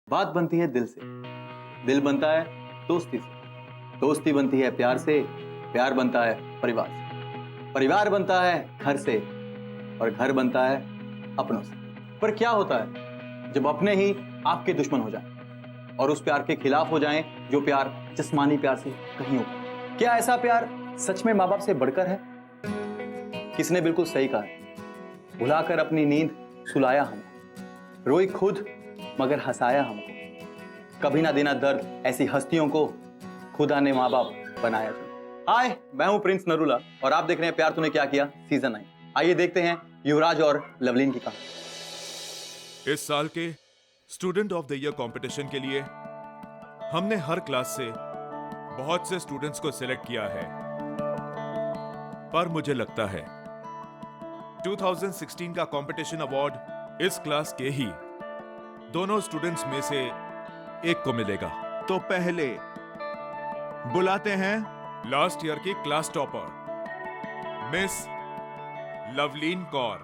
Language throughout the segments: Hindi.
बात बनती है दिल से, दिल बनता है दोस्ती से, दोस्ती बनती है प्यार से, प्यार बनता है परिवार से, परिवार बनता है घर से, और घर बनता है अपनों से। पर क्या होता है जब अपने ही आपके दुश्मन हो जाएं और उस प्यार के खिलाफ हो जाएं जो प्यार जिस्मानी प्यार से कहीं ऊपर? क्या ऐसा प्यार सच में माँ बाप से बढ़कर है? किसने बिल्कुल सही कहा है, भुलाकर अपनी नींद सुलाया हमको, रोई खुद मगर हंसाया हमको, कभी ना देना दर्द ऐसी हस्तियों को खुदा ने माँ बाप बनाया। हाय, मैं हूं प्रिंस नरूला और आप देख रहे हैं प्यार तूने क्या किया सीजन 9। आइए देखते हैं युवराज और लवलीन की कहानी। इस साल के student of the year competition के लिए हमने हर क्लास से बहुत से स्टूडेंट्स को सिलेक्ट किया है, पर मुझे लगता है 2016 का कंपटीशन अवार्ड इस क्लास के ही दोनों स्टूडेंट्स में से एक को मिलेगा। तो पहले बुलाते हैं लास्ट ईयर की class topper miss Lovleen Kaur.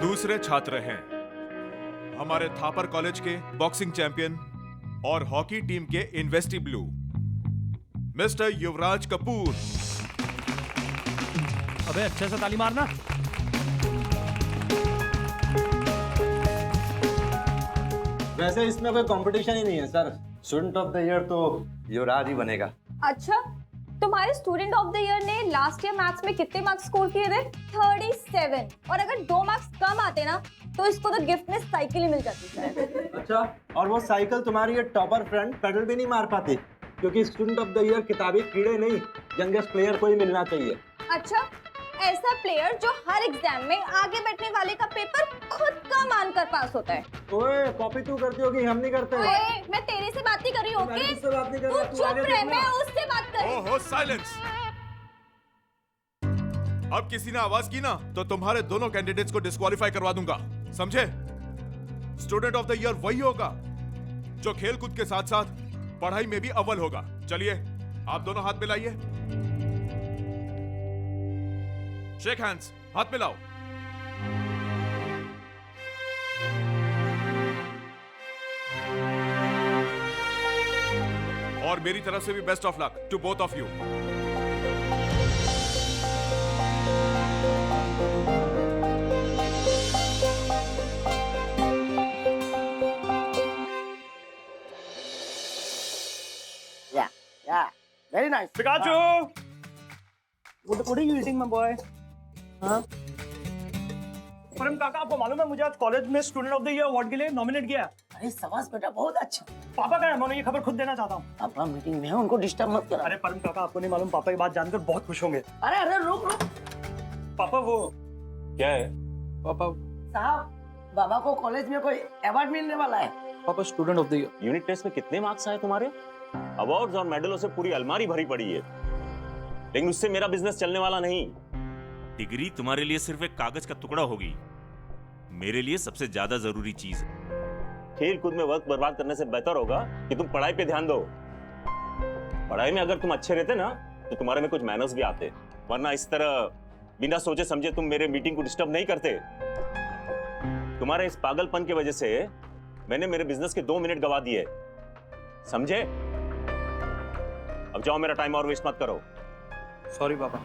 दूसरे छात्र हैं हमारे थापर कॉलेज के बॉक्सिंग चैंपियन और हॉकी टीम के इन्वेस्टी ब्लू मिस्टर युवराज कपूर। अबे अच्छे से ताली मारना। वैसे इसमें कोई कंपटीशन ही नहीं है sir, student of the year तो युवराज ही बनेगा। अच्छा, तुम्हारे स्टूडेंट ऑफ द ईयर ने लास्ट ईयर मैथ्स में कितने मार्क्स स्कोर किए थे? 37। और अगर 2 मार्क्स कम आते ना तो इसको तो गिफ्ट में साइकिल ही मिल जाती है। अच्छा, और वो साइकिल तुम्हारी ये टॉपर फ्रेंड पेडल भी नहीं मार पाती, क्योंकि स्टूडेंट ऑफ द ईयर किताबी कीड़े नहीं, यंगेस्ट प्लेयर को ही मिलना चाहिए। अच्छा, ऐसा प्लेयर जो हर एग्जाम में आगे बैठने वाले का पेपर खुद का मानकर पास होता है। ओए, कॉपी तू करती होगी, हम नहीं करते। ओए, मैं तेरे से बात नहीं कर रही हूँ, ओके? मैं तुझसे बात नहीं कर रहा, तू तू आगे चुप रह, देखना। मैं उससे बात कर रही हूँ। ओहो, साइलेंस। अब किसी ने आवाज की ना तो तुम्हारे दोनों कैंडिडेट्स को डिस्क्वालीफाई करवा दूंगा, समझे? स्टूडेंट ऑफ द ईयर वही होगा जो खेल कूद के साथ साथ पढ़ाई में भी अव्वल होगा। चलिए, आप दोनों हाथ मिलाइए। शेक हैंड्स, हाथ मिलाओ। और मेरी तरफ से भी best of luck to both of you. Yeah, very nice. Pikachu, what are you eating, my boy? हाँ? प्रेम काका, आपको मालूम है मुझे आज कॉलेज में student of the year award के लिए नॉमिनेट किया है। अरे शाबाश बेटा, बहुत अच्छा। पापा का है, मैं उन्हें ये खबर खुद देना चाहता हूँ। पापा मीटिंग में है, उनको डिस्टर्ब मत करो। अरे परम काका, आपको नहीं मालूम, पापा ये बात जानकर बहुत खुश होंगे। अरे अरे रुक रुक। पापा वो क्या है पापा? साहब, बाबा को कॉलेज में कोई अवार्ड मिलने वाला है। पापा student of the year. Unit test में कितने मार्क्स आए तुम्हारे? अवार्ड्स और मेडलों से पूरी अलमारी भरी पड़ी है, लेकिन उससे मेरा बिजनेस चलने वाला नहीं। डिग्री तुम्हारे लिए सिर्फ एक कागज का टुकड़ा होगी, मेरे लिए सबसे ज्यादा जरूरी चीज है। खेल कूद में वक्त बर्बाद करने से बेहतर होगा कि तुम पढ़ाई पे ध्यान दो। पढ़ाई में अगर तुम अच्छे रहते ना तो तुम्हारे में कुछ मैनर्स भी आते, वरना इस तरह बिना सोचे समझे तुम मेरे मीटिंग को डिस्टर्ब नहीं करते। तुम्हारे इस पागलपन की वजह से मैंने मेरे बिजनेस के 2 मिनट गवा दिए, समझे? अब जाओ, मेरा टाइम और वेस्ट मत करो। सॉरी पापा।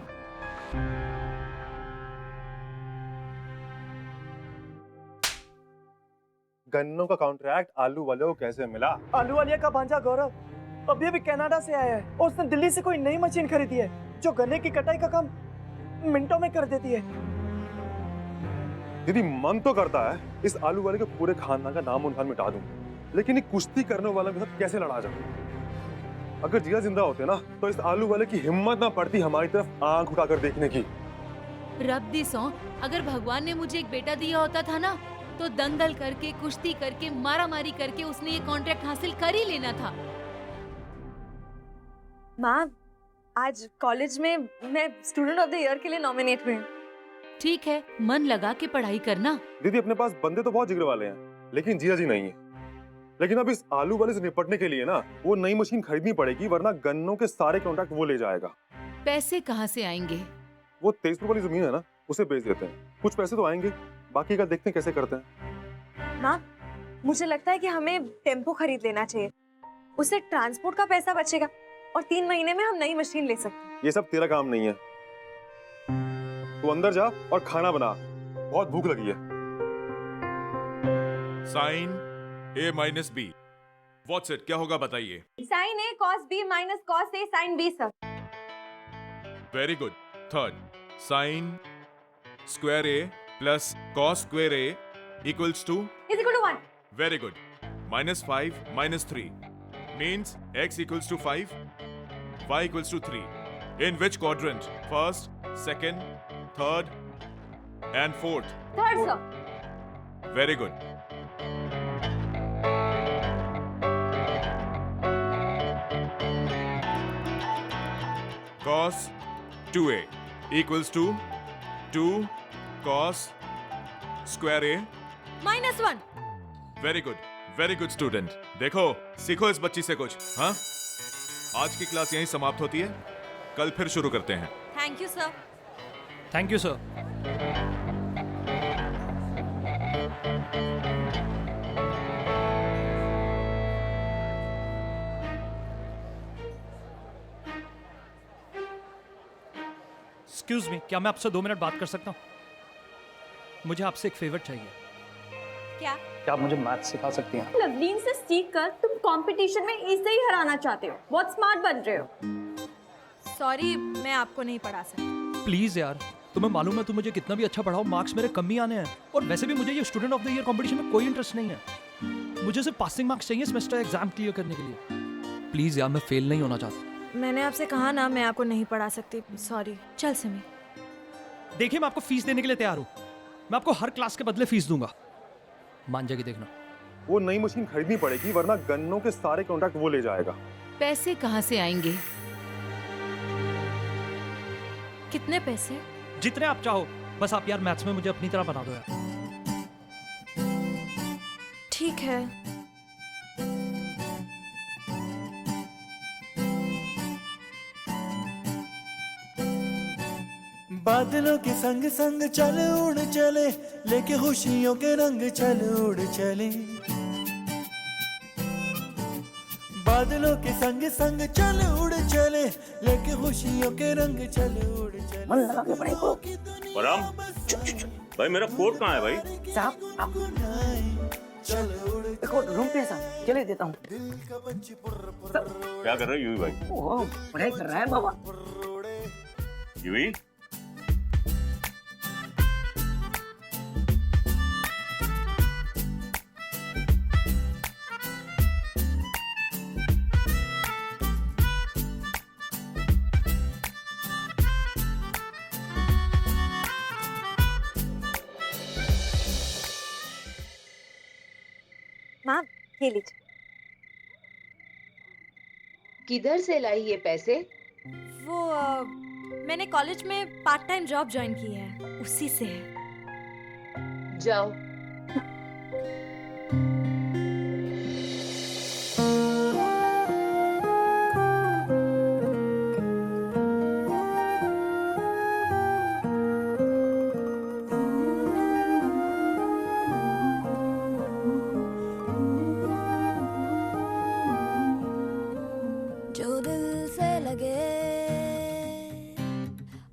गन्नों का कॉन्ट्रैक्ट आलू वाले को कैसे मिला? आलू वालिया का भांजा गौरव अभी अभी कनाडा से आया है और उसने दिल्ली से कोई नई मशीन खरीदी है जो गन्ने की कटाई का काम मिनटों में कर देती है। दीदी, मन तो करता है इस आलू वाले के पूरे खानदान का नाम उनखान मिटा दूं, लेकिन ये कुश्ती करने वालों के साथ कैसे लड़ा जाऊं? अगर जिया जिंदा होते ना तो इस आलू वाले की हिम्मत ना पड़ती हमारी तरफ आंख उठाकर देखने की। रब दी सौ, अगर भगवान ने मुझे एक बेटा दिया होता था ना तो दंगल करके, कुश्ती करके, मारामारी करके उसने ये कॉन्ट्रैक्ट हासिल कर ही लेना था। माँ, आज कॉलेज में मैं स्टूडेंट ऑफ द ईयर के लिए नॉमिनेट हुई हूँ। ठीक है, मन लगा के पढ़ाई करना। दीदी, अपने पास बंदे तो बहुत जिगरे वाले हैं, लेकिन जिया जी नहीं है। लेकिन अब इस आलू वाले से निपटने के लिए ना वो नई मशीन खरीदनी पड़ेगी, वरना गन्नों के सारे कॉन्ट्रैक्ट वो ले जाएगा। पैसे कहाँ से आएंगे? वो तेजपुर वाली जमीन है ना, उसे बेच देते हैं, कुछ पैसे तो आएंगे, बाकी का देखते हैं कैसे करते हैं। माँ, मुझे लगता है कि हमें टेम्पो खरीद लेना चाहिए। उससे ट्रांसपोर्ट का पैसा बचेगा और 3 महीने में हम नई मशीन ले सकते हैं। ये सब तेरा काम नहीं है। तू अंदर जा और खाना बना, बहुत भूख लगी है। Sine A minus B। What's it, क्या होगा बताइए। Sine A cos B minus cos A sine B sir. Very good. Third, sine square A plus cos square A equals to is equal to 1। Very good. -5 minus 3 means x equals to 5, y equals to 3. In which quadrant? First, second, third, and fourth. Third sir. Very good. Cos 2a equals to 2 cos square A. -1। Very good student. देखो, सीखो इस बच्ची से कुछ। हाँ, आज की क्लास यहीं समाप्त होती है, कल फिर शुरू करते हैं। Thank you sir. Thank you sir. Excuse me, क्या मैं आपसे 2 मिनट बात कर सकता हूँ? मुझे आपसे एक फेवर चाहिए। क्या? क्या आप मुझे मैथ सिखा सकती हैं? लवलीन से सीख कर तुम कंपटीशन में इसे ही हराना चाहते हो। बहुत स्मार्ट बन रहे हो। सॉरी, मैं आपको नहीं पढ़ा सकती। प्लीज यार, तुम्हें मालूम है तुम मुझे कितना भी अच्छा पढ़ाओ, मार्क्स मेरे कम ही आने हैं। और वैसे भी मुझे ये student of the year competition में कोई इंटरेस्ट नहीं है। मुझे सिर्फ पासिंग मार्क्स चाहिए सेमेस्टर एग्जाम क्लियर करने के लिए। प्लीज यार, मैं फेल नहीं होना चाहता। मैंने आपसे कहा ना, मैं आपको नहीं पढ़ा सकती। सॉरी। चल सिमी। देखिए, मैं आपको फीस देने के लिए तैयार हूँ। मैं आपको हर क्लास के बदले फीस दूंगा, मान जाएगी देखना। वो नई मशीन खरीदनी पड़ेगी, वरना गन्नों के सारे कॉन्ट्रैक्ट वो ले जाएगा। पैसे कहाँ से आएंगे? कितने पैसे? जितने आप चाहो, बस आप यार मैथ्स में मुझे अपनी तरह बना दो यार। ठीक है। बादलों के संग संग चल उड़ चले, लेके खुशियों के रंग चल उड़ चले। बादलों के संग संग चल उड़ चले, लेके खुशियों के रंग चल उड़ चले। मन लगा के पढ़ाई करो। बलराम, भाई मेरा कोट कहाँ है भाई? साहब, आप देखो रूम पे साहब, चले देता हूँ। क्या कर रहे हो यूवी भाई? ओह, पढ़ाई कर रहा है बाबा। यूवी, माँ, ये लीजिए। किधर से लाई ये पैसे? वो मैंने कॉलेज में पार्ट टाइम जॉब ज्वाइन की है, उसी से है। जाओ। जो दिल से लगे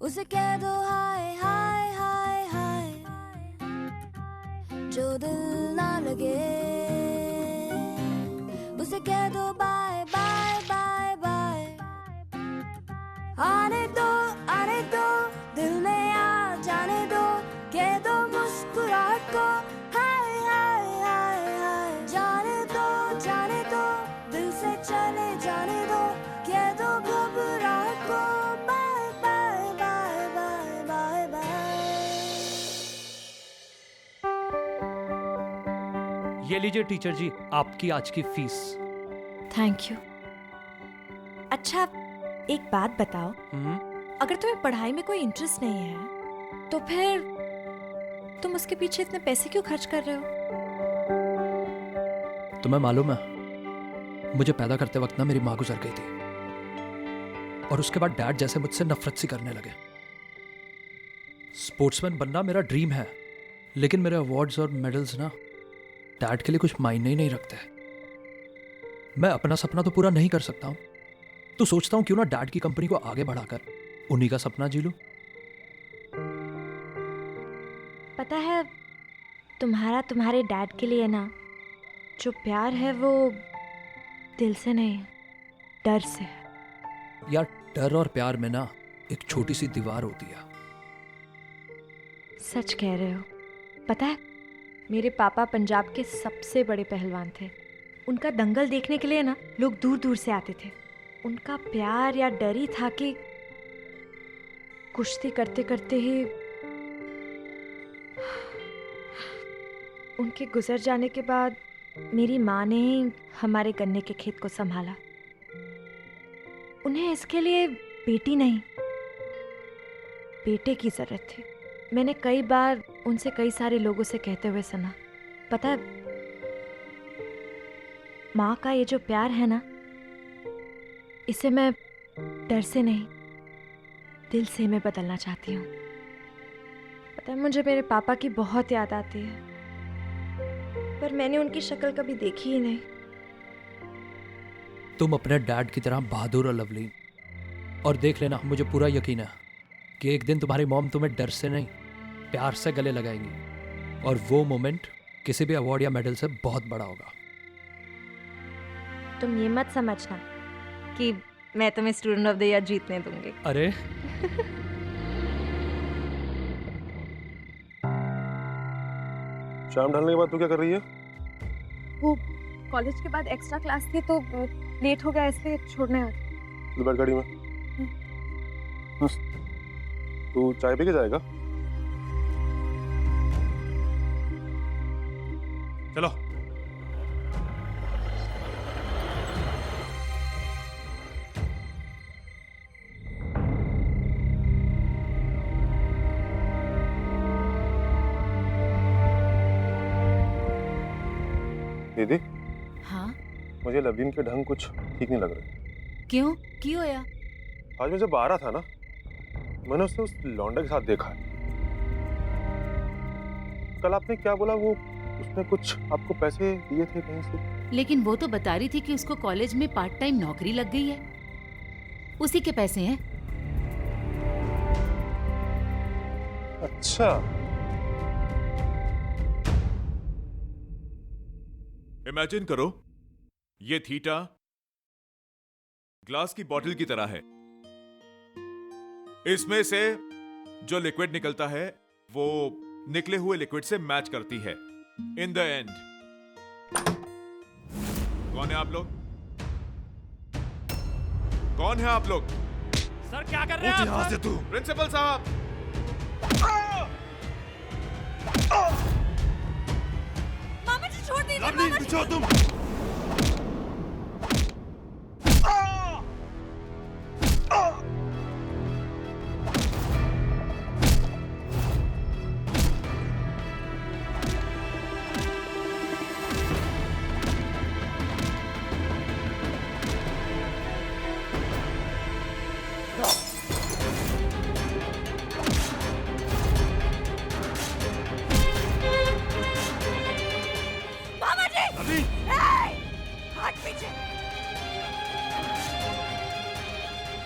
उसे कह दो हाय हाय हाय हाय, जो दिल ना लगे उसे कह दो बाय बाय बाय बाय। आने दो दिल में आ जाने दो, कह दो मुस्कुराहट को हाय हाय हाय हाय। जाने दो दिल से चले जाने दो, कह दो घबराहट को bye bye bye bye bye bye. ये लीजिए टीचर जी, आपकी आज की फीस। Thank you. अच्छा, एक बात बताओ, अगर तुम्हें पढ़ाई में कोई इंटरेस्ट नहीं है तो फिर तुम उसके पीछे इतने पैसे क्यों खर्च कर रहे हो? तुम्हें मालूम है, मुझे पैदा करते वक्त ना मेरी माँ गुजर गई थी, और उसके बाद डैड जैसे मुझसे नफरत सी करने लगे। स्पोर्ट्समैन बनना मेरा ड्रीम है, लेकिन मेरे अवार्ड्स और मेडल्स ना डैड के लिए कुछ मायने ही नहीं रखता है। मैं अपना सपना तो पूरा नहीं कर सकता हूँ, तो सोचता हूँ क्यों ना डैड की कंपनी को आगे बढ़ाकर उन्हीं का सपना जी लूं। पता है, तुम्हारा तुम्हारे डैड के लिए ना जो प्यार है वो दिल से नहीं, डर से है। यार, डर और प्यार में ना एक छोटी सी दीवार होती है। सच कह रहे हो। पता है, मेरे पापा पंजाब के सबसे बड़े पहलवान थे। उनका दंगल देखने के लिए ना लोग दूर दूर से आते थे। उनका प्यार या डर ही था कि कुश्ती करते करते ही उनके गुजर जाने के बाद मेरी माँ ने ही हमारे गन्ने के खेत को संभाला। उन्हें इसके लिए बेटी नहीं, बेटे की जरूरत थी। मैंने कई बार उनसे कई सारे लोगों से कहते हुए सुना, पता है, माँ का ये जो प्यार है ना, इसे मैं डर से नहीं, दिल से मैं बदलना चाहती हूँ। पता है, मुझे मेरे पापा की बहुत याद आती है, पर मैंने उनकी शक्ल कभी देखी ही नहीं। तुम अपने डैड की तरह बहादुर और लवलीन, और देख लेना, मुझे पूरा यकीन है कि एक दिन तुम्हारी मॉम तुम्हें डर से नहीं, प्यार से गले लगाएंगी, और वो मोमेंट किसी भी अवार्ड या मेडल से बहुत बड़ा होगा। तुम ये मत समझना कि मैं तुम्हें स्टूडेंट ऑफ द ईयर जीतने दूंगी। अरे शाम ढलने के बाद तू क्या कर रही है? वो कॉलेज के बाद एक्स्ट्रा क्लास थी तो लेट हो गया, इसलिए छोड़ने आ गई। तू बैठ गाड़ी में। तू चाय पी के जाएगा? चलो। दीदी, हाँ, मुझे लवलीन के ढंग कुछ ठीक नहीं लग रहे। क्यों? क्यों होया? आज मैं जब आ रहा था ना, मैंने उसे उस लौंडे के साथ देखा है। कल आपने क्या बोला, वो उसने कुछ आपको पैसे दिए थे कहीं से? लेकिन वो तो बता रही थी कि उसको कॉलेज में पार्ट टाइम नौकरी लग गई है, उसी के पैसे हैं। अच्छा, इमेजिन करो, ये थीटा ग्लास की बोतल की तरह है। इसमें से जो लिक्विड निकलता है वो निकले हुए लिक्विड से मैच करती है। इन द एंड कौन है आप लोग? कौन है आप लोग? सर, क्या कर रहे हैं आप? से तू प्रिंसिपल साहब। मामा जी छोड़ दीजिए। लवली, पीछे हो तुम।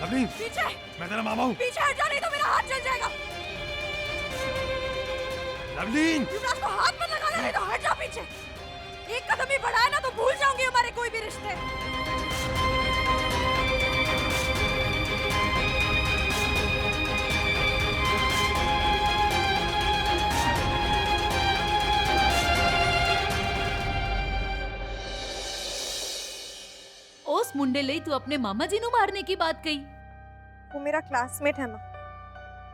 लवलीन, पीछे, मैं तेरा मामा हूँ। पीछे हट जा, नहीं तो मेरा हाथ जल जाएगा। लवलीन, युवराज को हाथ मत लगाना, नहीं तो हट जा पीछे। एक कदम भी बढ़ाया ना तो भूल जाऊंगी हमारे कोई भी रिश्ते। उस मुंडे ਲਈ तू अपने मामा जी नु मारने की बात कही। वो मेरा क्लासमेट है माँ,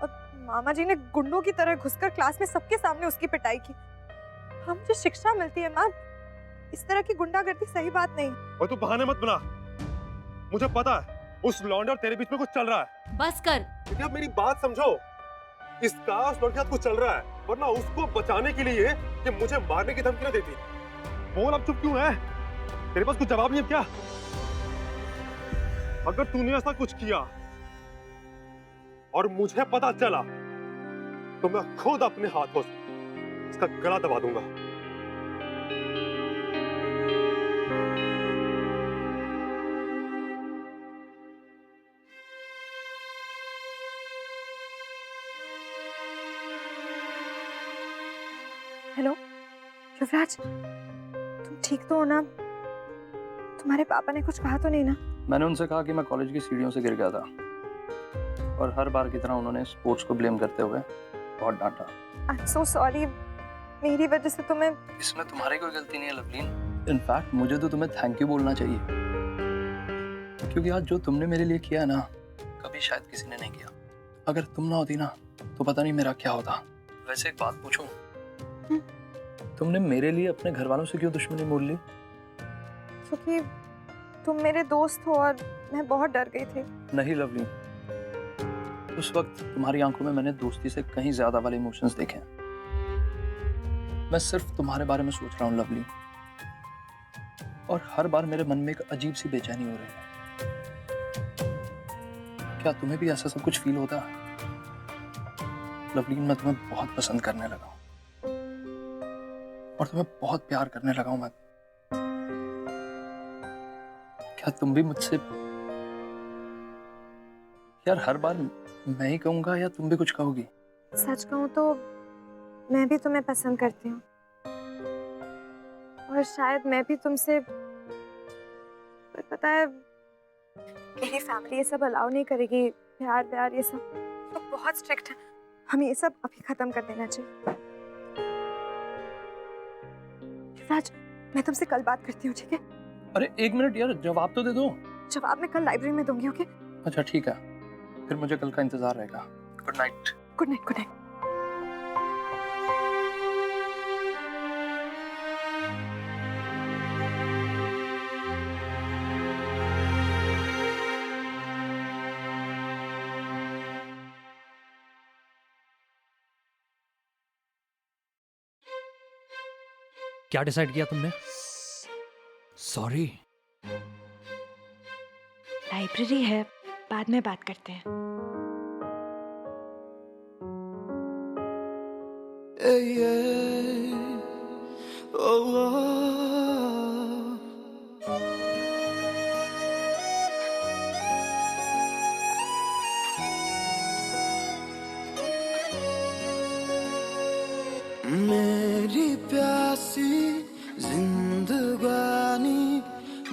और मामा जी ने गुंडों की तरह घुसकर क्लास में सबके सामने उसकी पिटाई की। हम जो शिक्षा मिलती है माँ, इस तरह की गुंडागर्दी सही बात नहीं। और तू बहाने मत बना, मुझे पता है उस लौंडे और तेरे बीच में कुछ चल रहा है। बस कर। लेकिन अब मेरी बात समझो, इसका उस लौंडे के साथ कुछ चल रहा है, वरना उसको बचाने के लिए कि मुझे मारने की धमकी न देती। बोल, अब चुप क्यों है? तेरे पास कुछ जवाब नहीं है क्या? अगर तूने ऐसा कुछ किया और मुझे पता चला तो मैं खुद अपने हाथों से इसका गला दबा दूंगा। हेलो युवराज, तुम ठीक तो हो ना? तुम्हारे पापा ने कुछ कहा तो नहीं ना? मैंने उनसे कहा कि मैं कॉलेज की सीढ़ियों से गिर गया था और हर बार की तरह उन्होंने स्पोर्ट्स को ब्लेम करते हुए बहुत डांटा। आई एम सो सॉरी, मेरी वजह से तुम्हें। इसमें तुम्हारी कोई गलती नहीं है लवलीन। इनफैक्ट मुझे तो तुम्हें थैंक यू बोलना चाहिए, क्योंकि आज जो तुमने मेरे लिए किया ना, कभी शायद किसी ने नहीं किया। अगर तुम ना होती ना तो पता नहीं मेरा क्या होता। वैसे एक बात पूछूं, तुमने मेरे लिए अपने घर वालों से क्यों दुश्मनी मोल ली? क्योंकि तुम मेरे दोस्त हो और मैं बहुत डर गई थी। नहीं लवली, उस वक्त तुम्हारी आंखों में मैंने दोस्ती से कहीं ज्यादा वाले इमोशंस देखे हैं। मैं सिर्फ तुम्हारे बारे में सोच रहा हूँ लवली, और हर बार मेरे मन में एक अजीब सी बेचैनी हो रही है। क्या तुम्हें भी ऐसा सब कुछ फील होता है? लवलीन, मैं तुम्हें बहुत पसंद करने लगा हूं और तुम्हें बहुत प्यार करने लगा हूं मैं। क्या तुम भी मुझसे, यार हर बार मैं ही कहूंगा या तुम भी कुछ कहोगी? सच कहूँ तो मैं भी तुम्हें पसंद करती हूँ, और शायद मैं भी तुमसे। पर पता है, मेरी फैमिली ये सब अलाउ नहीं करेगी, प्यार प्यार ये सब तो बहुत स्ट्रिक्ट है। हमें ये सब अभी खत्म कर देना चाहिए। राज, मैं तुमसे कल बात करती हूँ, ठीक है? अरे एक मिनट यार, जवाब तो दे दो। जवाब मैं कल लाइब्रेरी में दूंगी, ओके? अच्छा ठीक है, फिर मुझे कल का इंतजार रहेगा। Good night. Good night, good night. क्या डिसाइड किया तुमने? सॉरी। लाइब्रेरी है, बाद में बात करते हैं। मेरी प्यासी जिंदगानी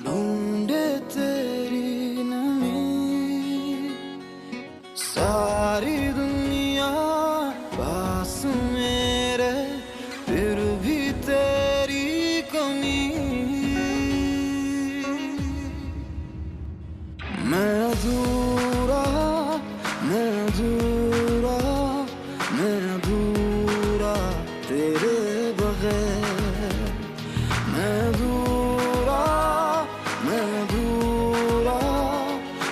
ढूंढे तेरी नमी, सारी दुनिया पास मेरे फिर भी तेरी कमी। मैं अधूरा, मैं अधूरा, मैं अधूरा तेरे बगैर। मैं अधूरा, मैं अधूरा,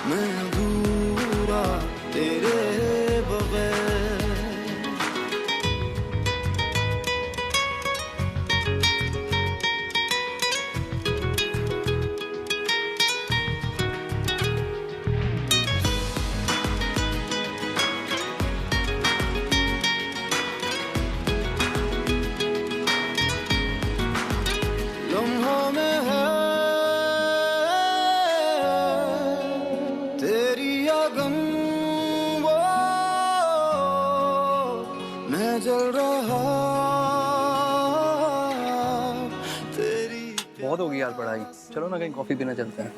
मैं अधूरा तेरे बगैर। लम्हों में है तेरी अगन, वो मैं जल रहा तेरी। बहुत होगी यार पढ़ाई, चलो ना कहीं कॉफी पीने चलते हैं।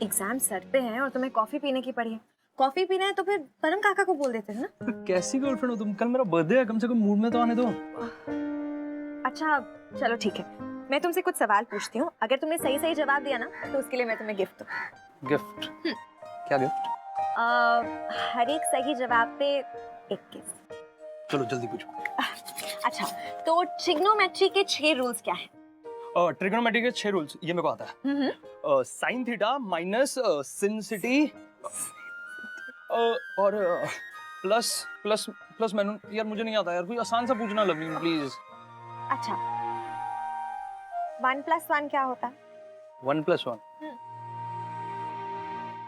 एग्जाम सर पे हैं और तुम्हें कॉफी पीने की पड़ी है। कॉफी पीना है तो फिर परम काका को बोल देते हैं ना। कैसी गर्लफ्रेंड हो तुम? कल मेरा बर्थडे है, कम से कम मूड में तो आने दो। अच्छा चलो ठीक है, मैं तुमसे कुछ सवाल पूछती हूँ। अगर तुमने सही सही जवाब दिया ना तो उसके लिए मैं तुम्हें गिफ्ट दूँ। गिफ्ट? क्या गिफ्ट? हर एक सही जवाब पे एक किस। चलो जल्दी पूछो। अच्छा, तो ट्रिग्नोमेट्री के 6 रूल्स क्या हैं? ट्रिग्नोमेट्री के 6 रूल्स ये मेरे को आता है। साइन थीटा माइनस सिन सिटी और प्लस प्लस प्लस मैनू। यार मुझे नहीं आता यार, कोई आसान सा पूछना लवलीन प्लीज। अच्छा, 1 + 1 क्या होता है? 1 + 1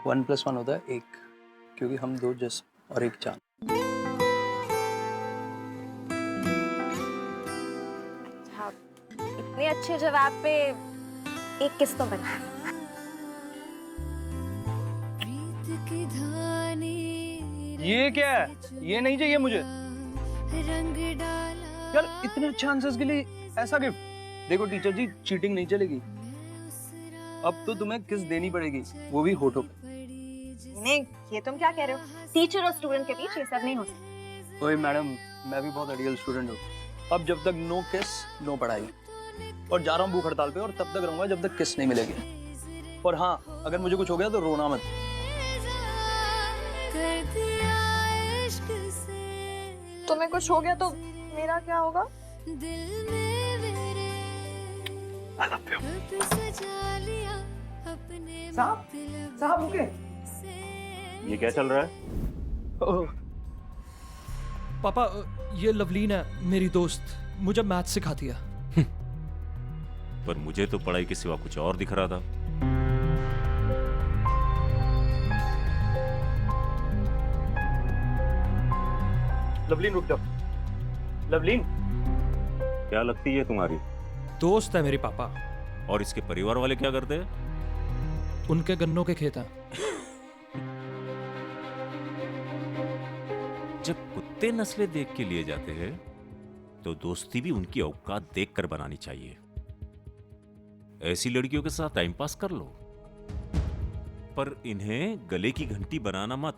1 + 1 होता है 1, क्योंकि हम 2 जिस्म और 1 चांद। अच्छा, इतने अच्छे जवाब पे एक किस तो बना। ये क्या है? ये नहीं चाहिए मुझे। रंग डाला यार इतने अच्छे आंसर्स के लिए ऐसा गिफ्ट। देखो टीचर जी, चीटिंग नहीं चलेगी। अब तो तुम्हें किस देनी पड़ेगी, वो भी होठों पे। नहीं, ये तुम क्या कह रहे हो? टीचर और स्टूडेंट के बीच ये सब नहीं हो सकता। ओए मैडम, मैं भी बहुत आइडियल स्टूडेंट हूँ। अब जब तक नो किस नो पढ़ाई, और जा रहा हूँ भूख हड़ताल पे, और तब तक रहूंगा जब तक किस नहीं मिलेगी। और हाँ, अगर मुझे कुछ हो गया तो रोना मत। तुम्हें कुछ हो गया तो मेरा क्या होगा? साहब रुके। ये क्या चल रहा है? पापा, ये लवलीन है, मेरी दोस्त, मुझे मैथ सिखाती है। पर मुझे तो पढ़ाई के सिवा कुछ और दिख रहा था। लवलीन रुक जाओ। लवलीन क्या लगती है तुम्हारी? दोस्त है मेरी पापा। और इसके परिवार वाले क्या करते हैं? उनके गन्नों के खेत हैं। जब कुत्ते नस्लें देख के लिए जाते हैं तो दोस्ती भी उनकी औकात देखकर बनानी चाहिए। ऐसी लड़कियों के साथ टाइम पास कर लो, पर इन्हें गले की घंटी बनाना मत,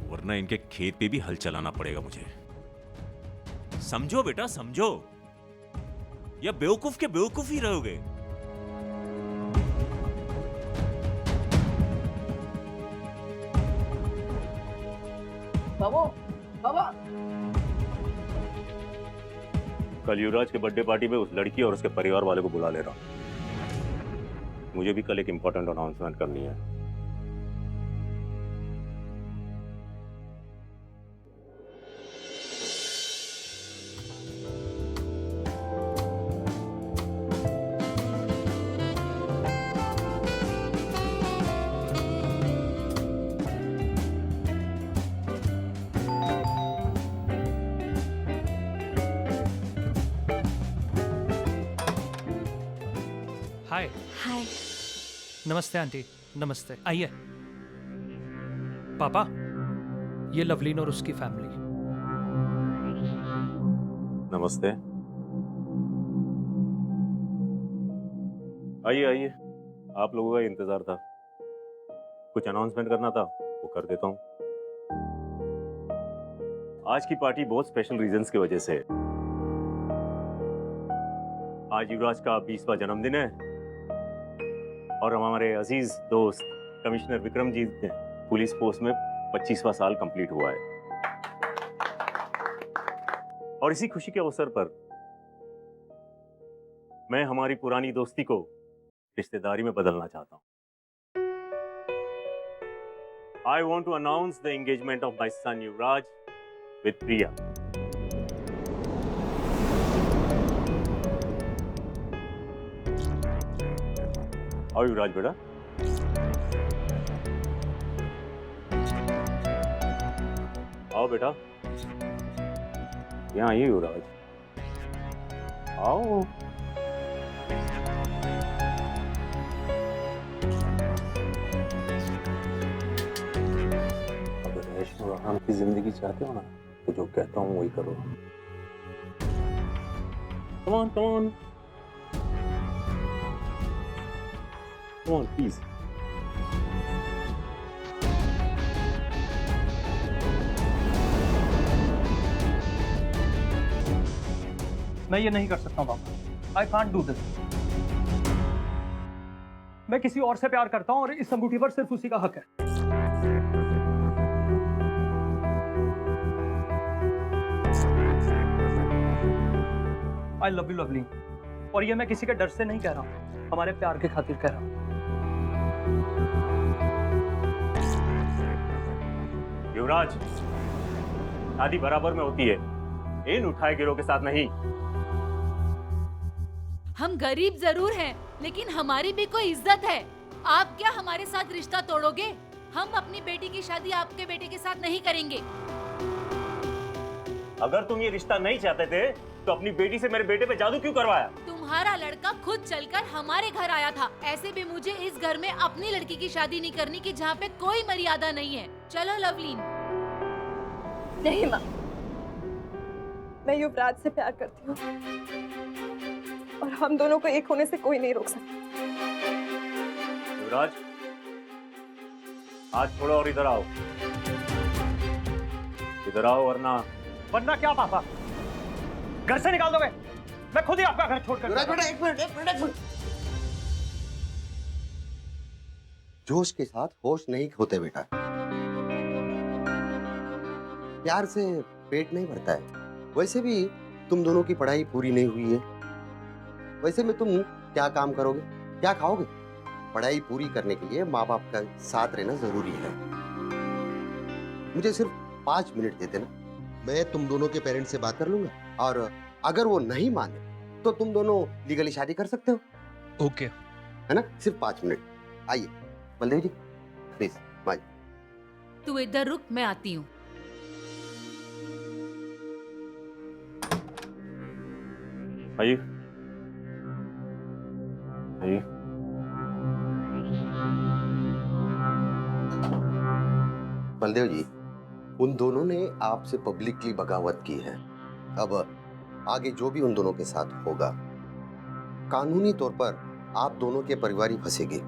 वरना इनके खेत पे भी हल चलाना पड़ेगा मुझे। समझो बेटा, समझो, या बेवकूफ के बेवकूफ ही रहोगे। बाबू, बाबा। कल युवराज के बर्थडे पार्टी में उस लड़की और उसके परिवार वाले को बुला ले रहा हूं। मुझे भी कल एक इंपॉर्टेंट अनाउंसमेंट करनी है। हाय। हाय। नमस्ते आंटी। नमस्ते, आइए। पापा, ये लवलीन और उसकी फैमिली। नमस्ते। आइए आइए, आप लोगों का इंतजार था। कुछ अनाउंसमेंट करना था, वो कर देता हूं। आज की पार्टी बहुत स्पेशल रीजंस की वजह से है। आज युवराज का 20वां जन्मदिन है और हमारे अजीज दोस्त कमिश्नर विक्रमजीत ने पुलिस फोर्स में 25वां साल कंप्लीट हुआ है। और इसी खुशी के अवसर पर मैं हमारी पुरानी दोस्ती को रिश्तेदारी में बदलना चाहता हूं। I want to announce the engagement of my son Yuvraj with Priya. आओ युवराज बेटा। आओ बेटा, यहाँ आइए युवराज, आओ। अगर ऐश और आराम की जिंदगी चाहते हो ना, तो जो कहता हूँ वही करो। Come on, come on. Come on, please. मैं ये नहीं कर सकता हूँ पापा। I can't do this. मैं किसी और से प्यार करता हूँ और इस अंगूठी पर सिर्फ उसी का हक है। I love you, lovely. और ये मैं किसी के डर से नहीं कह रहा हूँ, हमारे प्यार के खातिर कह रहा हूँ। युवराज, शादी बराबर में होती है, इन उठाए गिरोह के साथ नहीं। हम गरीब जरूर हैं, लेकिन हमारी भी कोई इज्जत है। आप क्या हमारे साथ रिश्ता तोड़ोगे? हम अपनी बेटी की शादी आपके बेटे के साथ नहीं करेंगे। अगर तुम ये रिश्ता नहीं चाहते थे, तो अपनी बेटी से मेरे बेटे पे जादू क्यों करवाया? तुम्हारा लड़का खुद चलकर हमारे घर आया था। ऐसे भी मुझे इस घर में अपनी लड़की की शादी नहीं करनी कि जहाँ पे कोई मर्यादा नहीं है। चलो लवलीन। नहीं माँ, मैं युवराज से प्यार करती हूँ और हम दोनों को एक होने से कोई नहीं रोक सकता। युवराज, हाथ छोड़ो और इधर आओ। इधर आओ वरना क्या पापा, घर से निकाल दोगे? मैं खुद ही आपका घर छोड़कर। एक मिनट। जोश के साथ होश नहीं खोते बेटा। प्यार से पेट नहीं भरता है। वैसे भी तुम दोनों की पढ़ाई पूरी नहीं हुई है। वैसे में तुम क्या काम करोगे, क्या खाओगे? पढ़ाई पूरी करने के लिए माँ बाप का साथ रहना जरूरी है। मुझे सिर्फ 5 मिनट देते ना, मैं तुम दोनों के पेरेंट्स से बात कर लूंगा, और अगर वो नहीं माने तो तुम दोनों लीगली शादी कर सकते हो। ओके, है ना? सिर्फ 5 मिनट। आइए बलदेव जी, प्लीज। बाय। तू इधर रुक, मैं आती हूँ। आइए आइए। बलदेव जी, उन दोनों ने आपसे पब्लिकली बगावत की है। अब आगे जो भी उन दोनों के साथ होगा, कानूनी तौर पर आप दोनों के परिवार ही फंसेगी।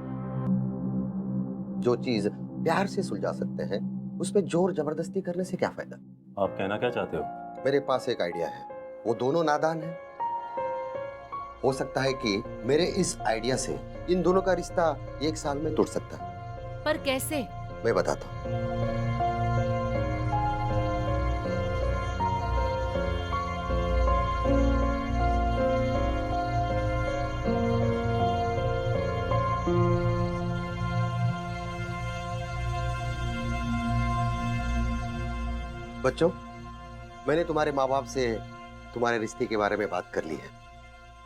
जो चीज प्यार से सुलझा सकते हैं, उसमें जोर जबरदस्ती करने से क्या फायदा? आप कहना क्या चाहते हो? मेरे पास एक आइडिया है। वो दोनों नादान हैं। हो सकता है कि मेरे इस आइडिया से इन दोनों का रिश्ता 1 साल में टूट सकता है। पर कैसे? मैं बताता हूँ। बच्चों, मैंने तुम्हारे माँ बाप से तुम्हारे रिश्ते के बारे में बात कर ली है।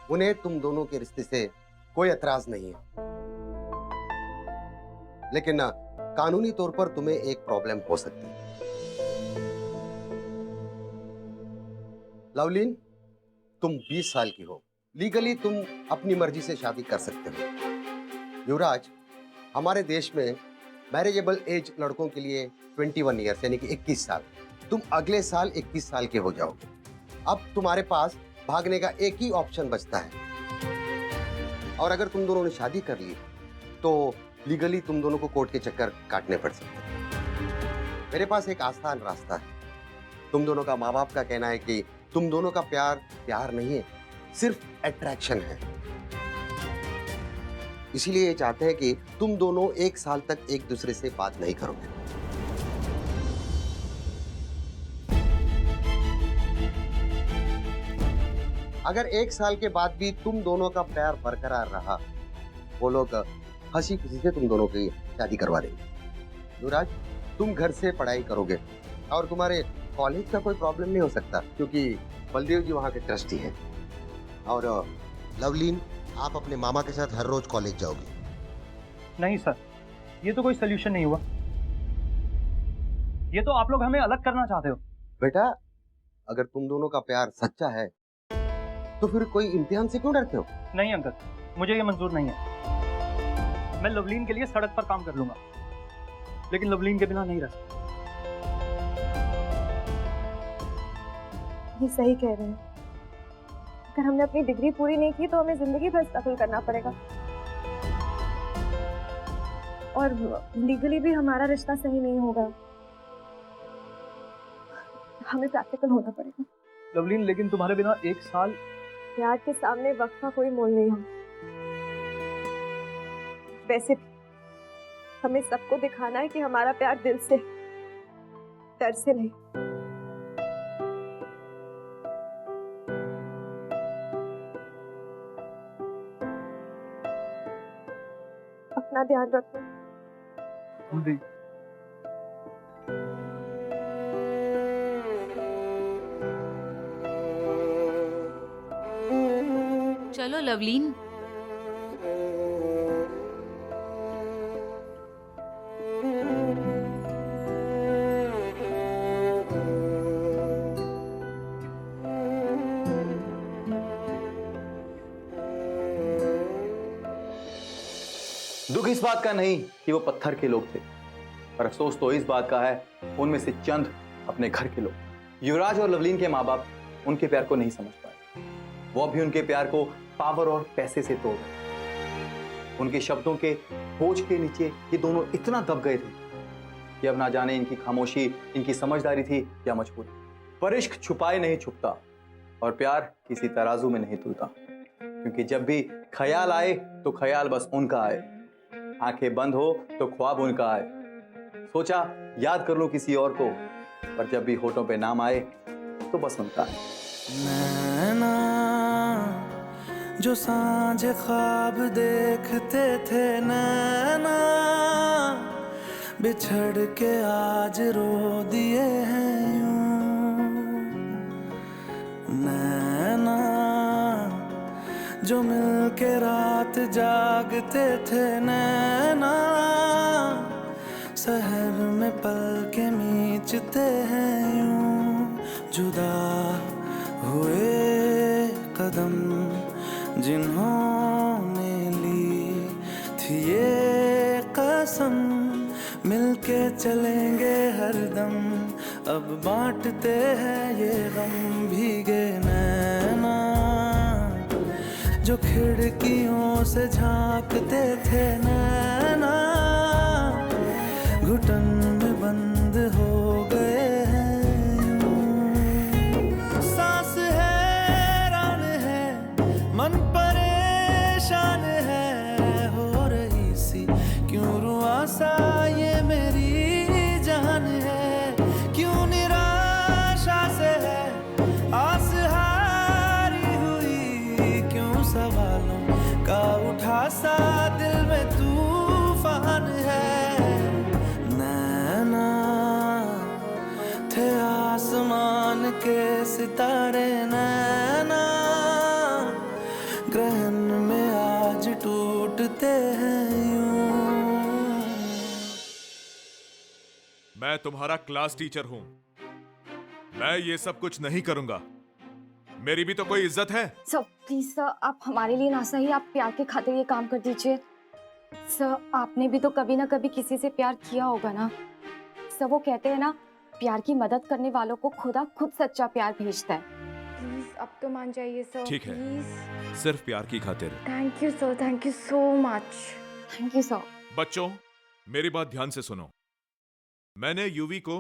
उन्हें तुम दोनों के रिश्ते से कोई एतराज नहीं है, लेकिन कानूनी तौर पर तुम्हें एक प्रॉब्लम हो सकती है। लवलीन, तुम 20 साल की हो, लीगली तुम अपनी मर्जी से शादी कर सकते हो। युवराज, हमारे देश में मैरिजेबल एज लड़कों के लिए 21 ईयर्स यानी कि 21 साल। तुम अगले साल 21 साल के हो जाओगे। अब तुम्हारे पास भागने का एक ही ऑप्शन बचता है, और अगर तुम दोनों ने शादी कर ली तो लीगली तुम दोनों को कोर्ट के चक्कर काटने पड़ सकते हैं। मेरे पास एक आसान रास्ता है। तुम दोनों का माँ बाप का कहना है कि तुम दोनों का प्यार प्यार नहीं है, सिर्फ अट्रैक्शन है। इसीलिए ये चाहते हैं कि तुम दोनों 1 साल तक एक दूसरे से बात नहीं करोगे। अगर 1 साल के बाद भी तुम दोनों का प्यार बरकरार रहा, वो लोग हंसी खुशी से तुम दोनों की शादी करवा देंगे। युवराज, तुम घर से पढ़ाई करोगे और तुम्हारे कॉलेज का कोई प्रॉब्लम नहीं हो सकता, क्योंकि बलदेव जी वहाँ के ट्रस्टी हैं। और लवलीन, आप अपने मामा के साथ हर रोज कॉलेज जाओगे। नहीं सर, ये तो कोई सोल्यूशन नहीं हुआ। ये तो आप लोग हमें अलग करना चाहते हो। बेटा, अगर तुम दोनों का प्यार सच्चा है तो फिर कोई इम्तिहान से क्यों डरते हो? नहीं अंकल, मुझे ये मंजूर नहीं है। मैं लवलीन के लिए सड़क पर काम कर लूंगा, लेकिन लवलीन के बिना नहीं रह सकता। ये सही कह रहे हैं। अगर हमने अपनी डिग्री पूरी नहीं की तो हमें जिंदगी भर स्ट्रगल करना पड़ेगा, और लीगली भी हमारा रिश्ता सही नहीं होगा। हमें प्रैक्टिकल होना पड़ेगा। लवलीन, लेकिन तुम्हारे बिना 1 साल। प्यार के सामने वक्त का कोई मोल नहीं है। वैसे भी हमें सबको दिखाना है कि हमारा प्यार दिल से, डर से नहीं। अपना ध्यान रखना। चलो लवलीन। दुख इस बात का नहीं कि वो पत्थर के लोग थे, पर अफसोस तो इस बात का है उनमें से चंद अपने घर के लोग। युवराज और लवलीन के माँ बाप उनके प्यार को नहीं समझ पाए। वो भी उनके प्यार को पावर और पैसे से तोड़ रहे। उनके शब्दों के बोझ के नीचे ये दोनों इतना दब गए थे कि अब ना जाने इनकी खामोशी इनकी समझदारी थी या मजबूरी। पर इश्क छुपाए नहीं छुपता और प्यार किसी तराजू में नहीं तुलता, क्योंकि जब भी ख्याल आए तो ख्याल बस उनका आए, आंखें बंद हो तो ख्वाब उनका आए। सोचा याद कर लूं किसी और को, पर जब भी होठों पे नाम आए तो बस उनका आए। नैना जो सांझ ख्वाब देखते थे, नैना बिछड़ के आज रो दिए हैं यूं। नैना जो मिल के रात जागते थे, नैना शहर में पल के मीचते हैं यूं। जुदा हुए कदम जिन्होंने ली थी ये कसम, मिलके चलेंगे हरदम, अब बांटते हैं ये गम। भीगे नैना जो खिड़कियों से झांकते थे, नैना घुटन में बंद हो गए हैं यूं। सांस हैरान है, मन परेशान है, हो रही सी क्यों रुआसा ये मेरी जान है। क्यों निराशा से है आस हारी हुई, क्यों सवालों का उठा सा दिल में तूफान है। नैना थे आसमान के सितारे, नैना ग्रहण में आज टूटते हैं यूं। मैं तुम्हारा क्लास टीचर हूं, मैं ये सब कुछ नहीं करूंगा। मेरी भी तो कोई इज्जत है। सर प्लीज सर, आप हमारे लिए ना सही, आप प्यार के खातिर ये काम कर दीजिए। सर आपने भी तो कभी ना कभी किसी से प्यार किया होगा ना। सर वो कहते हैं ना, प्यार की मदद करने वालों को खुदा खुद सच्चा प्यार भेजता है। प्लीज अब तो मान जाइए सर। ठीक है, प्लीज। सिर्फ प्यार की खातिर। Thank you sir, thank you so much. Thank you sir. बच्चों मेरी बात ध्यान से सुनो। मैंने यूवी को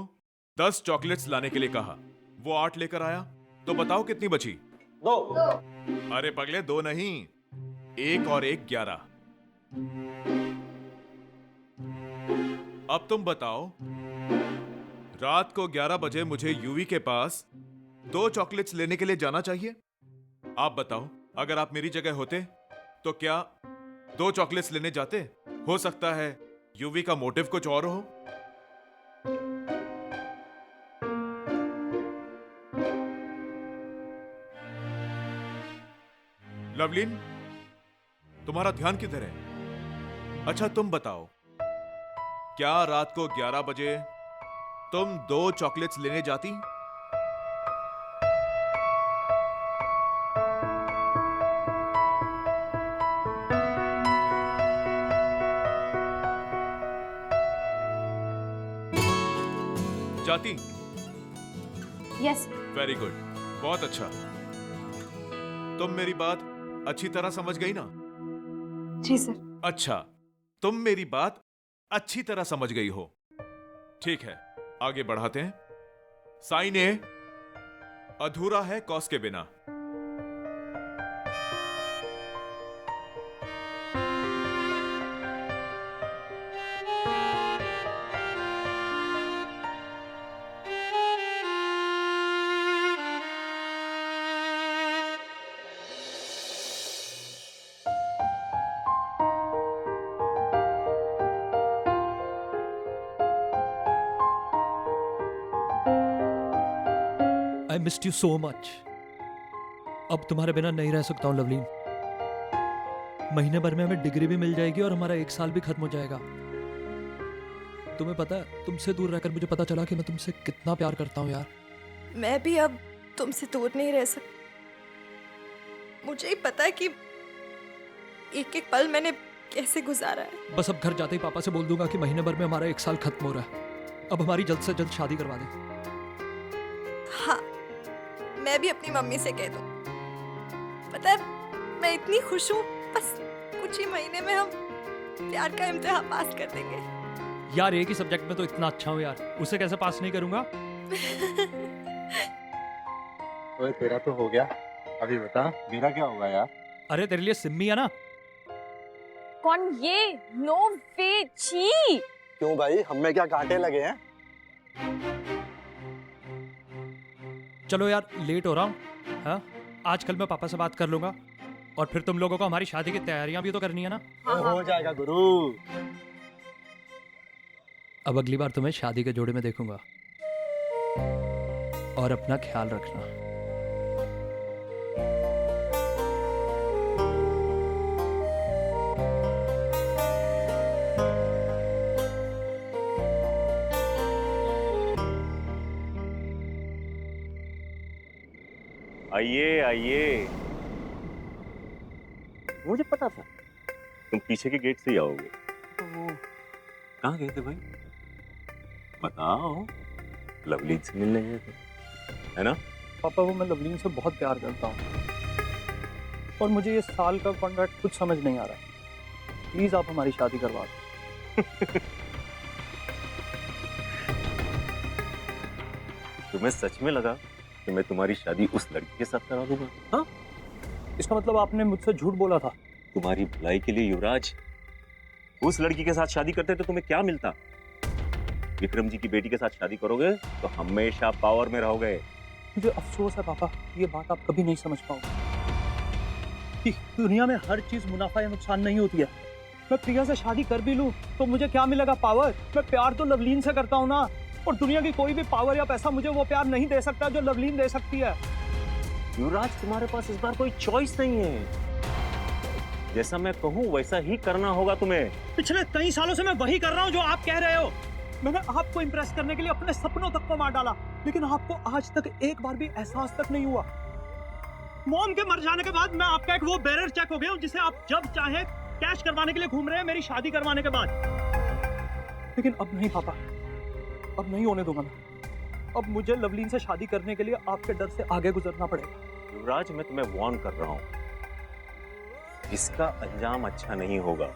10 चॉकलेट्स लाने के लिए कहा, वो 8 लेकर आया, तो बताओ कितनी बची? 2। अरे पगले 2 नहीं, 1 और 1 11। अब तुम बताओ, रात को 11 बजे मुझे यूवी के पास 2 चॉकलेट्स लेने के लिए जाना चाहिए? आप बताओ, अगर आप मेरी जगह होते तो क्या 2 चॉकलेट्स लेने जाते? हो सकता है यूवी का मोटिव कुछ और हो। लवलीन, तुम्हारा ध्यान किधर है? अच्छा तुम बताओ, क्या रात को 11 बजे तुम 2 चॉकलेट्स लेने जाती? जाती? यस। वेरी गुड, बहुत अच्छा। तुम मेरी बात अच्छी तरह समझ गई ना? जी सर। अच्छा, तुम मेरी बात अच्छी तरह समझ गई हो। ठीक है, आगे बढ़ाते हैं। साइन ए अधूरा है कॉस के बिना। I missed you so much. अब तुम्हारे बिना नहीं रह सकता हूँ लवलीन। महीने भर में हमें डिग्री भी मिल जाएगी और हमारा 1 साल भी खत्म हो जाएगा। तुम्हें पता है, तुमसे दूर रहकर मुझे पता चला कि मैं तुमसे कितना प्यार करता हूँ यार। मैं भी अब तुमसे दूर नहीं रह सकती। मुझे ही पता है कि एक एक पल मैंने कैसे गुजारा है। बस अब घर जाते ही पापा से बोल दूंगा कि महीने भर में हमारा 1 साल खत्म हो रहा है। अब हमारी जल्द से जल्द शादी करवा दे। हाँ, मैं भी अपनी मम्मी से कह दूं। पता है, मैं इतनी खुश हूँ, बस कुछ ही महीने में हम प्यार का इम्तिहान पास कर देंगे। यार एक ही सब्जेक्ट में तो इतना अच्छा हूँ यार, उसे कैसे पास नहीं करूंगा? ओए तेरा तो हो गया, अभी बता मेरा क्या होगा यार? अरे तेरे लिए सिम्मी है ना। कौन ये? नो वे, छी। क्यों भाई, हम में क्या कांटे लगे हैं? चलो यार लेट हो रहा हूँ। हाँ, आजकल मैं पापा से बात कर लूंगा और फिर तुम लोगों को हमारी शादी की तैयारियां भी तो करनी है ना। हो जाएगा गुरु। अब अगली बार तुम्हें शादी के जोड़े में देखूंगा और अपना ख्याल रखना। आइए आइए, मुझे पता था तुम पीछे के गेट से ही आओगे। कहाँ गए थे भाई? बताओ। लवलीन से मिलने गए थे, है ना? पापा वो मैं लवलीन से बहुत प्यार करता हूँ और मुझे ये साल का कॉन्ट्रैक्ट कुछ समझ नहीं आ रहा। प्लीज आप हमारी शादी करवा दो। तुम्हें सच में लगा कि मैं तुम्हारी शादी उस लड़की के साथ करा दूंगा? हाँ? इसका मतलब आपने मुझसे झूठ बोला था? तुम्हारी भलाई के लिए युवराज, उस लड़की के साथ शादी करते तो तुम्हें क्या मिलता? विक्रम जी की बेटी के साथ शादी करोगे तो हमेशा पावर में रहोगे। मुझे अफसोस है पापा, ये बात आप कभी नहीं समझ पाओगे कि दुनिया में हर चीज मुनाफा या नुकसान नहीं होती है। मैं प्रिया से शादी कर भी लूं तो मुझे क्या मिलेगा? पावर। मैं प्यार तो लवलीन से करता हूँ ना, और दुनिया की कोई भी पावर या पैसा मुझे वो प्यार नहीं दे सकता जो लवलीन दे सकती है। युवराज, तुम्हारे पास इस बार कोई चॉइस नहीं है। जैसा मैं कहूँ वैसा ही करना होगा तुम्हें। पिछले कई सालों से मैं वही कर रहा हूँ जो आप कह रहे हो। मैंने आपको इम्प्रेस करने के लिए अपने सपनों तक को मार डाला, लेकिन आपको आज तक एक बार भी एहसास तक नहीं हुआ। मॉम के मर जाने के बाद मैं आपका एक वो बेरर चेक हो गया हूँ जिसे आप जब चाहे कैश करवाने के लिए घूम रहे हैं मेरी शादी करवाने के बाद। लेकिन अब नहीं पापा, अब नहीं होने दूंगा मैं। अब मुझे लवलीन से शादी करने के लिए आपके डर से आगे गुजरना पड़ेगा। युवराज, मैं तुम्हें वार्न कर रहा हूँ, इसका अंजाम अच्छा नहीं होगा।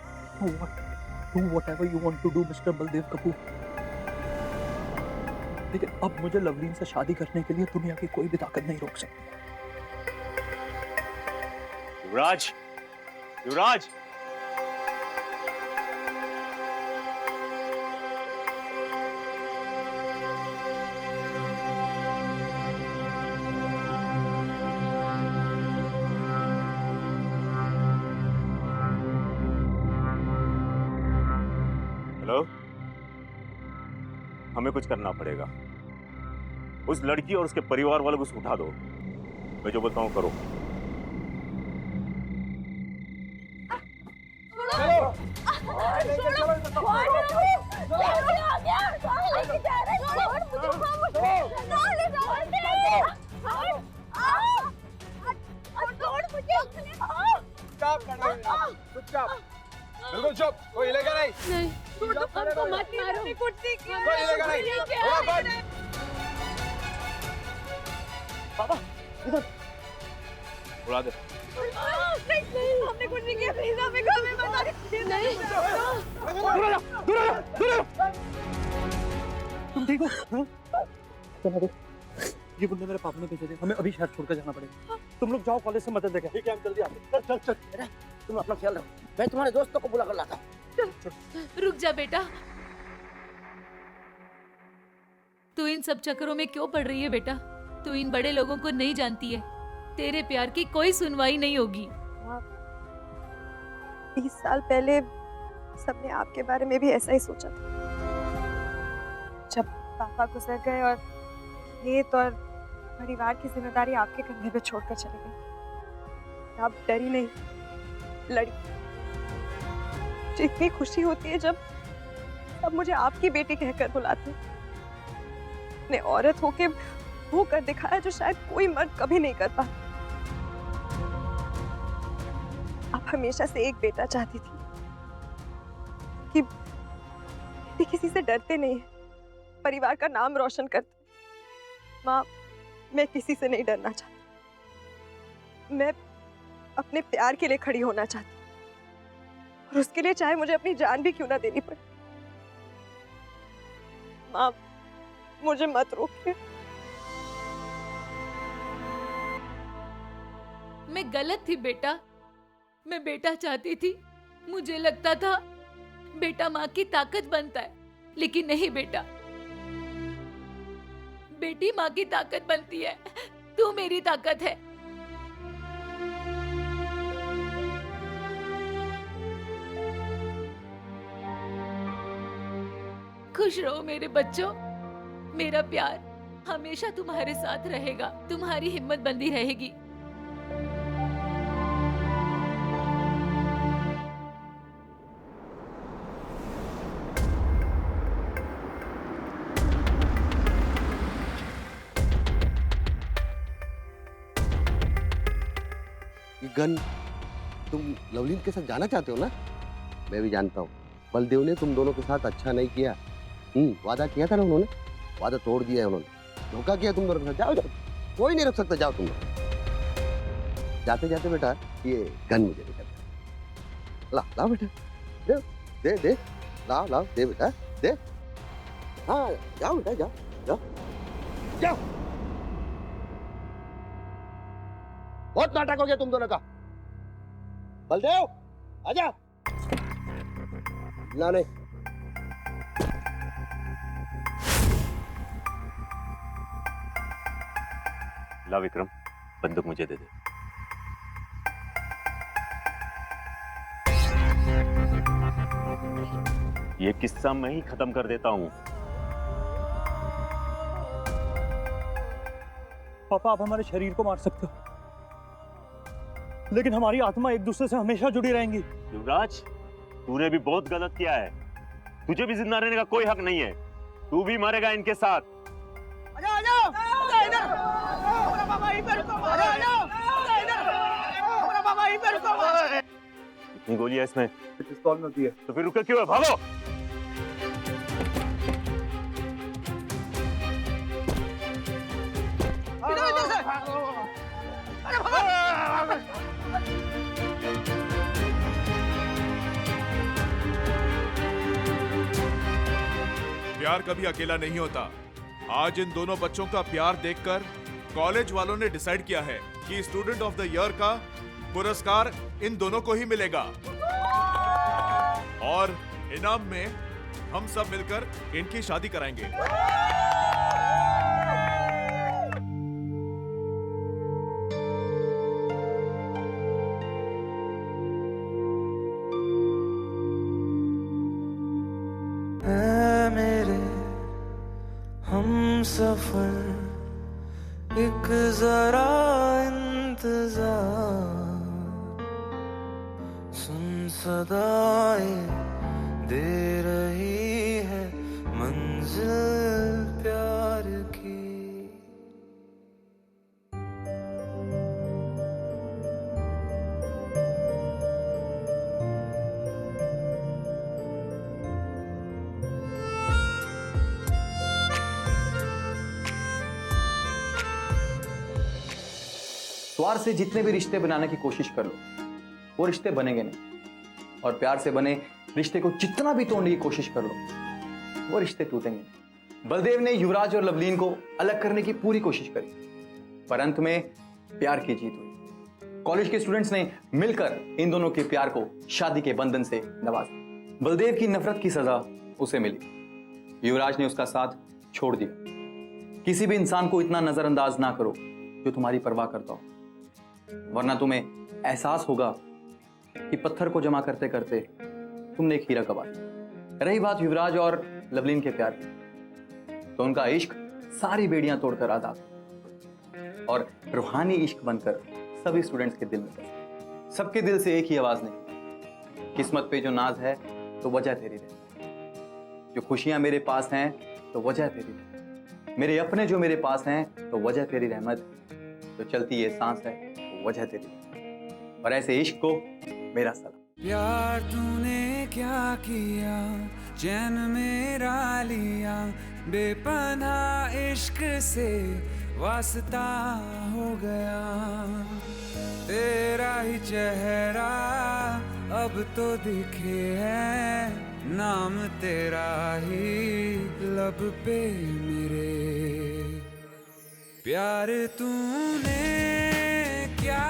Do whatever you want to do, Mr. Baldev Kapoor. लेकिन अब मुझे लवलीन से शादी करने के लिए दुनिया की कोई भी ताकत नहीं रोक सकती। युवराज, युवराज, हेलो, हमें कुछ करना पड़ेगा। उस लड़की और उसके परिवार वालों को उठा दो। मैं जो बोलता हूँ करो। बिल्कुल चुप, कोई हिलेगा नहीं। नहीं, हमको मत मारो। कोई हिलेगा नहीं। पापा इधर उड़ा दे। नहीं, हमने कुछ नहीं किया, प्लीज हमें बता दीजिए। नहीं, दूर तुम ठीक हो? हाँ? चलो दो। ये बंदे मेरे पापा ने भेजे थे, हमें अभी शहर छोड़कर जाना पड़ेगा। तुम लोग जाओ कॉलेज से मदद देके। ठीक है, हम जल्दी आते हैं। चल तुम अपना ख्याल रखो, मैं तुम्हारे दोस्तों को बुला कर लाता हूँ। रुक जा बेटा, तू इन सब चक्करों में क्यों पड़ रही है बेटा? तू इन बड़े लोगों को नहीं जानती है, तेरे प्यार की कोई सुनवाई नहीं होगी। 20 साल पहले सबने आपके बारे में भी ऐसा ही सोचा था। जब पापा गुजर गए और खेत और परिवार की जिम्मेदारी आपके कंधे पे छोड़कर चले गए, आप डरी नहीं, लड़ी। इतनी खुशी होती है जब अब मुझे आपकी बेटी कहकर बुलाते हैं। ने औरत होके वो कर दिखाया जो शायद कोई मर्द कभी नहीं कर पाता। आप हमेशा से एक बेटा चाहती थी कि बेटी किसी से डरते नहीं है, परिवार का नाम रोशन करते। मैं किसी से नहीं डरना चाहती। मैं अपने प्यार के लिए खड़ी होना चाहती हूँ, और उसके लिए चाहे मुझे अपनी जान भी क्यों ना देनी पड़े। माँ, मुझे मत रोकिए। मैं गलत थी बेटा, मैं बेटा चाहती थी। मुझे लगता था बेटा माँ की ताकत बनता है, लेकिन नहीं बेटा, बेटी माँ की ताकत बनती है। तू मेरी ताकत है। खुश रहो मेरे बच्चों, मेरा प्यार हमेशा तुम्हारे साथ रहेगा, तुम्हारी हिम्मत बंदी रहेगी। ये गन तुम लवलीन के साथ जाना चाहते हो ना? मैं भी जानता हूँ बलदेव ने तुम दोनों के साथ अच्छा नहीं किया। वादा किया था ना उन्होंने, वादा तोड़ दिया है उन्होंने, धोखा किया तुम दोनों के साथ। जाओ जाओ, कोई नहीं रख सकता, जाओ तुम लोग। जाते जाते बेटा ये गन मुझे निकल ला ला बेटा, दे दे दे, लाओ लाओ, दे बेटा दे। हाँ जाओ बेटा, जाओ जाओ जाओ। बहुत नाटक हो गया तुम दोनों का। बलदेव आजा। ना नहीं, ला विक्रम, बंदूक मुझे दे दे। ये किस्सा मैं ही खत्म कर देता हूँ। पापा, आप हमारे शरीर को मार सकते हो, लेकिन हमारी आत्मा एक दूसरे से हमेशा जुड़ी रहेंगी। युवराज, तूने भी बहुत गलत किया है। तुझे भी जिंदा रहने का कोई हक नहीं है। तू भी मरेगा इनके साथ। कितनी गोलियां इसमें? पिस्तौल में होती है। तो फिर रुके क्यों है? भागो। प्यार कभी अकेला नहीं होता। आज इन दोनों बच्चों का प्यार देखकर कॉलेज वालों ने डिसाइड किया है कि स्टूडेंट ऑफ द ईयर का पुरस्कार इन दोनों को ही मिलेगा, और इनाम में हम सब मिलकर इनकी शादी कराएंगे। मेरे हम सफर एक जरा इंतजार, सुन सदाएं दे रही है मंजिल प्यार की। स्वार्थ से जितने भी रिश्ते बनाने की कोशिश कर लो, वो रिश्ते बनेंगे नहीं, और प्यार से बने रिश्ते को जितना भी तोड़ने की कोशिश कर लो, वो रिश्ते टूटेंगे नहीं। बलदेव ने युवराज और लवलीन को अलग करने की पूरी कोशिश करी, पर अंत में प्यार की जीत हुई। कॉलेज के स्टूडेंट्स ने मिलकर इन दोनों के प्यार को शादी के बंधन से नवाजा। बलदेव की नफरत की सजा उसे मिली, युवराज ने उसका साथ छोड़ दिया। किसी भी इंसान को इतना नजरअंदाज ना करो जो तुम्हारी परवाह करता हो, वरना तुम्हें एहसास होगा कि पत्थर को जमा करते करते तुमने एक हीरा गंवा दिया। रही बात युवराज और लवलीन के प्यार की, तो उनका इश्क सारी बेड़ियां तोड़कर आजाद, और रूहानी इश्क बनकर सभी स्टूडेंट्स के दिल में बसा। सबके दिल से एक ही आवाज निकली, किस्मत पे जो नाज है तो वजह तेरी रहमत, जो खुशियां मेरे पास हैं तो वजह तेरी रहमत, मेरे अपने जो मेरे पास हैं तो वजह तेरी रहमत, तो चलती ये सांस है तो वजह तेरी रहमत। और ऐसे इश्क को मेरा सलाम। प्यार तूने क्या किया, चैन मेरा लिया, बेपनाह इश्क से वास्ता हो गया, तेरा ही चेहरा अब तो दिखे है, नाम तेरा ही लब पे मेरे। प्यार तूने क्या